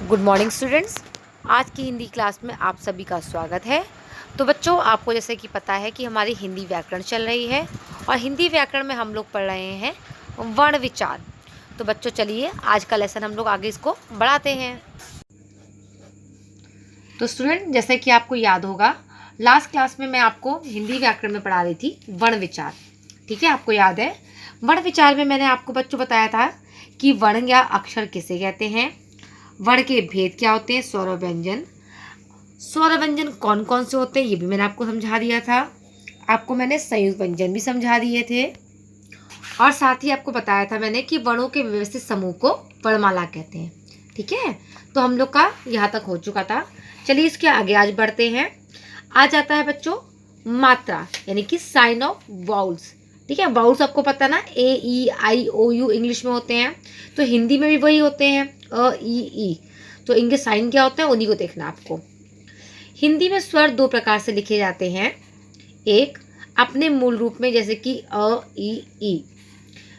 Good morning students. आज की Hindi class में आप सभी का स्वागत है। तो बच्चों, आपको जैसे कि पता है कि हमारी हिंदी व्याकरण चल रही है और हिंदी व्याकरण में हम लोग पढ़ रहे हैं वर्ण विचार। तो बच्चों चलिए आज का लेसन हम लोग आगे इसको बढ़ाते हैं। तो स्टूडेंट, जैसे कि आपको याद होगा लास्ट क्लास में मैं आपको हिंदी व्याकरण में पढ़ा रही थी वर्ण विचार। ठीक है, आपको याद है वर्ण विचार में मैंने आपको बच्चों बताया था कि वर्ण या अक्षर किसे कहते हैं, वर्ण के भेद क्या होते हैं, स्वर और व्यंजन, स्वर और व्यंजन कौन कौन से होते हैं ये भी मैंने आपको समझा दिया था। आपको मैंने संयुक्त व्यंजन भी समझा दिए थे और साथ ही आपको बताया था मैंने कि वर्णों के व्यवस्थित समूह को वर्णमाला कहते हैं। ठीक है, तो हम लोग का यहाँ तक हो चुका था। चलिए इसके आगे आज बढ़ते हैं। आज आता है बच्चों मात्रा, यानी कि साइन ऑफ वाउल्स। ठीक है, वाउल्स आपको पता है ना, ए ई आई ओ यू इंग्लिश में होते हैं, तो हिंदी में भी वही होते हैं, अ ई। तो इनके साइन क्या होते हैं उन्हीं को देखना आपको। हिंदी में स्वर दो प्रकार से लिखे जाते हैं। एक अपने मूल रूप में जैसे कि अ ई।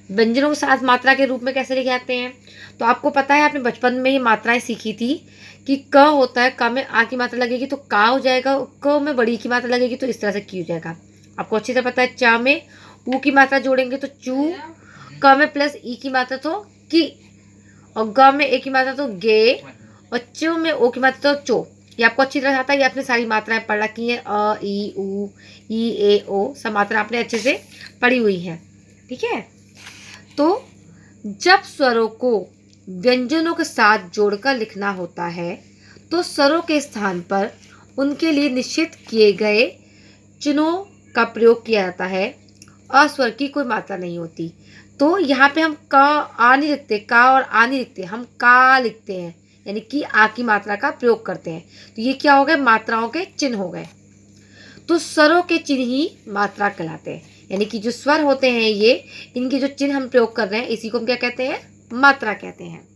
व्यंजनों के साथ मात्रा के रूप में कैसे लिखे जाते हैं, तो आपको पता है आपने बचपन में ही मात्राएं सीखी थी कि क होता है, क में आ की मात्रा लगेगी तो का हो जाएगा, क में बड़ी की मात्रा लगेगी तो इस तरह से की हो जाएगा। आपको अच्छी तरह पता है चा में ऊ की मात्रा जोड़ेंगे तो चू, क में प्लस ई की मात्रा तो की, और ग में ए की मात्रा तो गे, और चो में ओ की मात्रा तो चो। ये आपको अच्छी तरह आता है, ये आपने सारी मात्राएं पढ़ रखी हैं, अ ई ऊ ई ए ओ, सब मात्रा आपने अच्छे से पढ़ी हुई है। ठीक है, तो जब स्वरों को व्यंजनों के साथ जोड़कर लिखना होता है तो स्वरों के स्थान पर उनके लिए निश्चित किए गए चिन्हों का प्रयोग किया जाता है। अस्वर की कोई मात्रा नहीं होती। तो यहाँ पे हम क आ नहीं लिखते, का और आ नहीं लिखते, हम का लिखते हैं, यानी कि आ की मात्रा का प्रयोग करते हैं। तो ये क्या हो गए, मात्राओं के चिन्ह हो गए। तो स्वरों के चिन्ह ही मात्रा कहलाते हैं, यानी कि जो स्वर होते हैं ये, इनके जो चिन्ह हम प्रयोग कर रहे हैं इसी को हम क्या कहते हैं, मात्रा कहते हैं।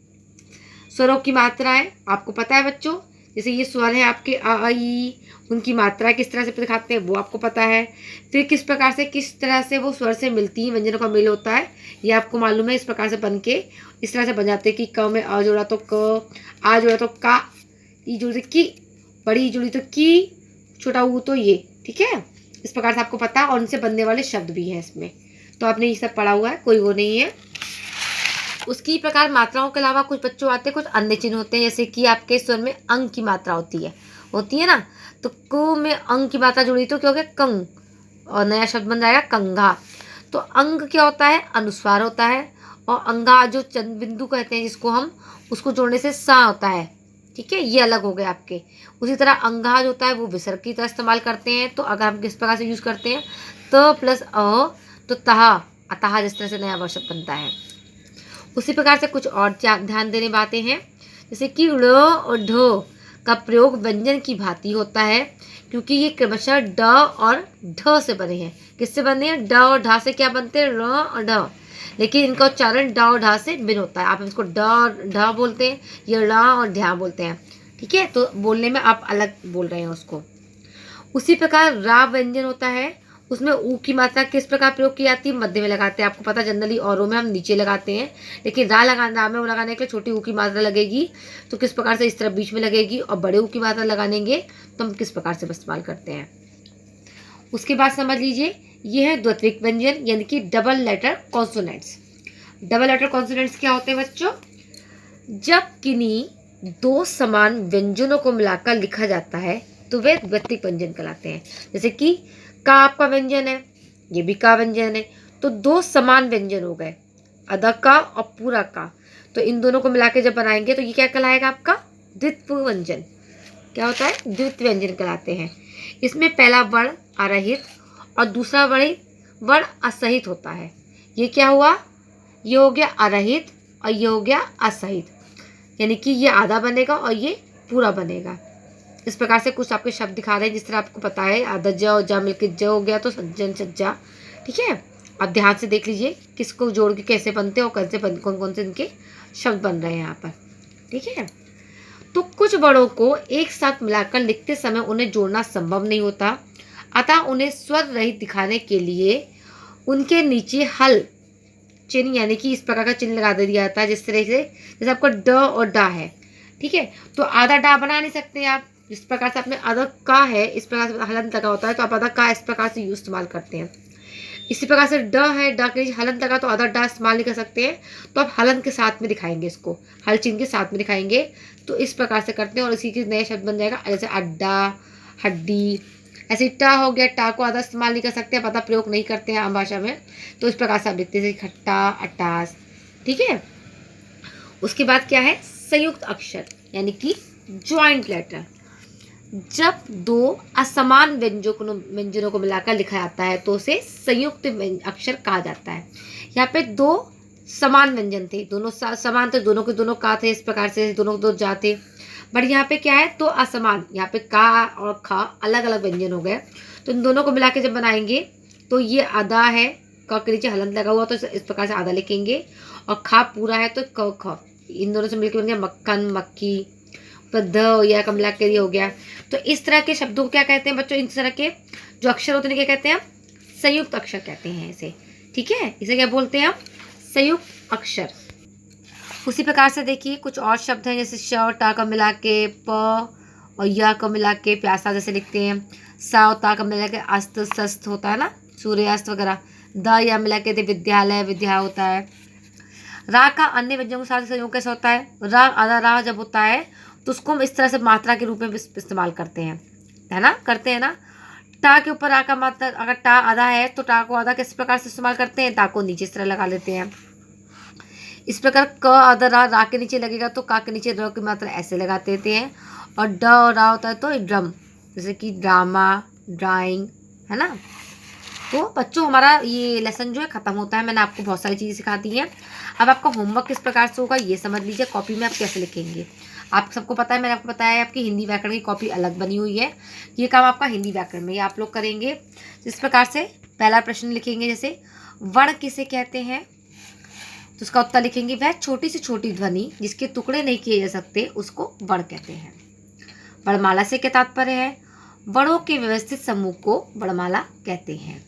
स्वरों की मात्राएं आपको पता है बच्चों, जैसे ये स्वर है आपके अ ई, उनकी मात्रा किस तरह से दिखाते हैं वो आपको पता है। फिर किस प्रकार से, किस तरह से वो स्वर से मिलती है, व्यंजनों का मेल होता है, ये आपको मालूम है। इस प्रकार से बन के इस तरह से बन जाते हैं कि क में अ जोड़ा तो क, आ जोड़ा तो का, ई जुड़ी तो की, बड़ी ई जुड़ी तो की, छोटा ऊ तो ये। ठीक है, इस प्रकार से आपको पता है, और उनसे बनने वाले शब्द भी हैं इसमें, तो आपने ये सब पढ़ा हुआ है, कोई वो नहीं है। उसकी प्रकार मात्राओं के अलावा कुछ बच्चों आते हैं, कुछ अन्य चिन्ह होते हैं, जैसे कि आपके स्वर में अंग की मात्रा होती है ना, तो को में अंग की मात्रा जुड़ी तो क्या हो गया, कंग, और नया शब्द बन जाएगा कंघा। तो अंग क्या होता है, अनुस्वार होता है, और अंगा जो चंद बिंदु कहते हैं जिसको हम, उसको जोड़ने से सा होता है। ठीक है, ये अलग हो गए आपके। उसी तरह अंगा जो होता है वो विसर्ग की तरह इस्तेमाल करते हैं। तो अगर हम किस प्रकार से यूज करते हैं, त प्लस अ, तो तहा, अतः जिस तरह से नया वर्ड बनता है। उसी प्रकार से कुछ और ध्यान देने बातें हैं, जैसे कि ड़ और ढ का प्रयोग व्यंजन की भांति होता है, क्योंकि ये क्रमशः ड और ढ से बने हैं। किससे बने हैं, ड और ढ से क्या बनते हैं, र और ढ, लेकिन इनका उच्चारण ड और ढ से भिन्न होता है। आप इसको ड और ढ बोलते हैं, या ड़ और ढ बोलते हैं। ठीक है, तो बोलने में आप अलग बोल रहे हैं उसको। उसी प्रकार रा व्यंजन होता है, उसमें ऊ की मात्रा किस प्रकार प्रयोग की जाती है, मध्य में लगाते हैं। आपको पता जनरली औरों में हम नीचे लगाते हैं, लेकिन रा में लगाने के लिए छोटी ऊ की मात्रा लगेगी, तो किस प्रकार से इस तरफ बीच में लगेगी, और बड़े ऊ की मात्रा लगानेंगे तो हम किस प्रकार से इस्तेमाल करते हैं। उसके बाद समझ लीजिए ये है द्वित्विक व्यंजन, यानी कि double letter consonants. Double letter consonants क्या होते हैं बच्चों, जब किन्हीं दो समान व्यंजनों को मिलाकर लिखा जाता है तो वे द्वित्विक व्यंजन कहलाते हैं। जैसे कि का आपका व्यंजन है, ये भी का व्यंजन है, तो दो समान व्यंजन हो गए, अदा का और पूरा का, तो इन दोनों को मिला के जब बनाएंगे तो ये क्या कहलाएगा, आपका द्वित्व व्यंजन। क्या होता है, द्वित्व व्यंजन कहलाते हैं। इसमें पहला वर्ण अरहित और दूसरा वर्ण असहित होता है। ये क्या हुआ, ये हो गया अरहित और ये हो गया असहित, यानी कि ये आधा बनेगा और ये पूरा बनेगा। इस प्रकार से कुछ आपके शब्द दिखा रहे हैं, जिस तरह आपको पता है आधा ज और जा मिलकर ज हो गया तो सज्जन सज्जा। ठीक है, अब ध्यान से देख लीजिए किसको जोड़ के कैसे बनते हैं और कैसे कौन कौन से इनके शब्द बन रहे हैं यहाँ पर। ठीक है, तो कुछ वर्णों को एक साथ मिलाकर लिखते समय उन्हें जोड़ना संभव नहीं होता, अतः उन्हें स्वर रहित दिखाने के लिए उनके नीचे हल चिन्ह, यानी कि इस प्रकार का चिन्ह लगा दिया जाता है, जिस तरह से, जैसे आपका ड और डा है, ठीक है। तो आधा डा बना नहीं सकते आप, जिस प्रकार से आपने आधा का है इस प्रकार से हलंत लगा होता है तो आप आधा का इस प्रकार से यूज इस्तेमाल करते हैं। इसी प्रकार से ड है, ड के नीचे हलंत लगा तो आधा डा इस्तेमाल नहीं कर सकते हैं, तो आप हलंत के साथ में दिखाएंगे, इसको हल चिन्ह के साथ में दिखाएंगे। तो इस प्रकार से करते हैं और इसी के नए शब्द बन जाएगा, जैसे अड्डा, हड्डी। ऐसे टा हो गया, टा को आधा इस्तेमाल नहीं कर सकते, पता प्रयोग नहीं करते हैं आम भाषा में, तो इस प्रकार से आप लिखते हैं खट्टा, अट्टास। ठीक है। उसके बाद क्या है, संयुक्त अक्षर यानी कि ज्वाइंट लेटर। जब दो असमान व्यंजनों को मिलाकर लिखा जाता है तो उसे संयुक्त अक्षर कहा जाता है। यहाँ पे दो समान व्यंजन थे, दोनों समान थे, दोनों के दोनों का थे, इस प्रकार से दोनों के दो जा थे। बट यहाँ पे क्या है, तो असमान, यहाँ पे का और खा अलग अलग व्यंजन हो गए, तो इन दोनों को मिला के जब बनाएंगे तो ये आधा है, क के नीचे हलंत लगा हुआ तो इस प्रकार से आधा लिखेंगे, और खा पूरा है तो क ख, इन दोनों से मिलकर बन गया मक्खन, मक्खी, ध या कमला के लिए हो गया। तो इस तरह के शब्दों को क्या कहते हैं बच्चों, इस तरह के जो अक्षर होते हैं क्या कहते हैं, संयुक्त अक्षर कहते हैं इसे। ठीक है, इसे क्या बोलते हैं हम, संयुक्त अक्षर। उसी प्रकार से देखिए कुछ और शब्द हैं, जैसे श और टा का मिला के प और या को मिला के प्यासा जैसे लिखते हैं, सा और ता का मिला के अस्त, शस्त होता है ना, सूर्यास्त वगैरह। द या मिला के विद्यालय, विद्या होता है। रा का अन्य व्यंजनों के साथ संयोग कैसा होता है, रा आधा रा जब होता है तो उसको हम इस तरह से मात्रा के रूप में इस्तेमाल करते हैं, है ना, करते हैं ना। टा के ऊपर रा का मात्रा, अगर टा आधा है तो टा को आधा किस प्रकार से इस्तेमाल करते हैं, ता को नीचे इस तरह लगा लेते हैं। इस प्रकार क आधा रा के नीचे लगेगा तो का के नीचे र की मात्रा ऐसे लगा देते हैं। और ड और रा होता है तो ड्रम, जैसे कि ड्रामा, ड्राइंग, है ना। तो बच्चों हमारा ये लेसन जो है ख़त्म होता है। मैंने आपको बहुत सारी चीज़ें सिखा दी हैं। अब आपका होमवर्क किस प्रकार से होगा ये समझ लीजिए, कॉपी में आप कैसे लिखेंगे। आप सबको पता है, मैंने आपको बताया है आपकी हिंदी व्याकरण की कॉपी अलग बनी हुई है, ये काम आपका हिंदी व्याकरण में ये आप लोग करेंगे। जिस प्रकार से पहला प्रश्न लिखेंगे, जैसे वर्ण किसे कहते हैं, तो उसका उत्तर लिखेंगे, वह छोटी से छोटी ध्वनि जिसके टुकड़े नहीं किए जा सकते उसको वर्ण कहते हैं। वर्णमाला से क्या तात्पर्य है, वर्णों के व्यवस्थित समूह को वर्णमाला कहते हैं।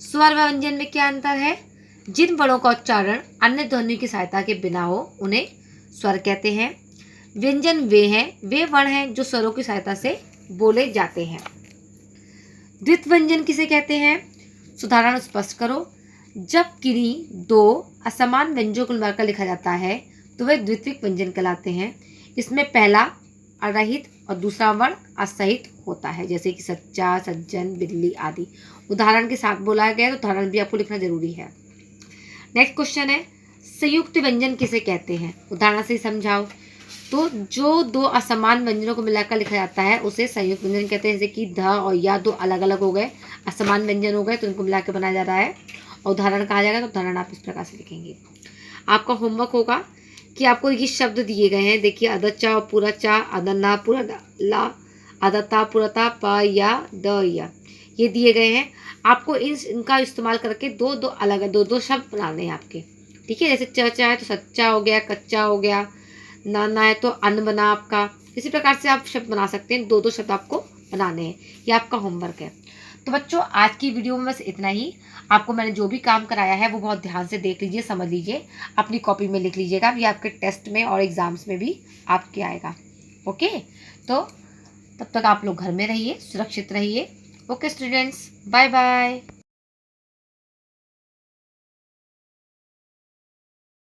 स्वर व व्यंजन में क्या अंतर है, जिन वर्णों का उच्चारण अन्य ध्वनियों की सहायता के बिना हो उन्हें स्वर कहते हैं। व्यंजन वे वर्ण हैं जो स्वरों की सहायता से बोले जाते हैं। द्वित्व व्यंजन किसे कहते हैं, उदाहरण स्पष्ट करो। जब किन्हीं दो असमान व्यंजनों को मिलाकर लिखा जाता है तो वे द्वित्विक व्यंजन कहलाते हैं। इसमें पहला अरहित और दूसरा वर्ण असहित होता है, जैसे कि सच्चा, सज्जन, बिल्ली आदि। उदाहरण के साथ बोला गया तो उदाहरण भी आपको लिखना जरूरी है। नेक्स्ट क्वेश्चन है, संयुक्त व्यंजन किसे कहते हैं, उदाहरण से समझाओ। तो जो दो असमान व्यंजनों को मिलाकर लिखा जाता है उसे संयुक्त व्यंजन कहते हैं, जैसे कि ध और या दो अलग अलग हो गए, असमान व्यंजन हो गए तो इनको मिलाकर बनाया जा रहा है और उदाहरण कहा जाएगा, तो उदाहरण आप इस प्रकार से लिखेंगे। आपका होमवर्क होगा कि आपको ये शब्द दिए गए हैं, देखिए आधा चा पूरा चा, आधा ना पूरा ला, आधा ता पूरा ता, प या द या, ये दिए गए हैं। आपको इनका इस्तेमाल करके दो अलग दो शब्द बनाने हैं आपके। ठीक है, जैसे चा है तो सच्चा हो गया, कच्चा हो गया, ना है तो अन्न बना आपका। इसी प्रकार से आप शब्द बना सकते हैं, दो शब्द आपको बनाने हैं, ये आपका होमवर्क है। तो बच्चों आज की वीडियो में बस इतना ही। आपको मैंने जो भी काम कराया है वो बहुत ध्यान से देख लीजिए, समझ लीजिए, अपनी कॉपी में लिख लीजिएगा, ये आपके टेस्ट में और एग्जाम्स में भी आपके आएगा। ओके, तो तब तक आप लोग घर में रहिए, सुरक्षित रहिए। Okay students, bye bye.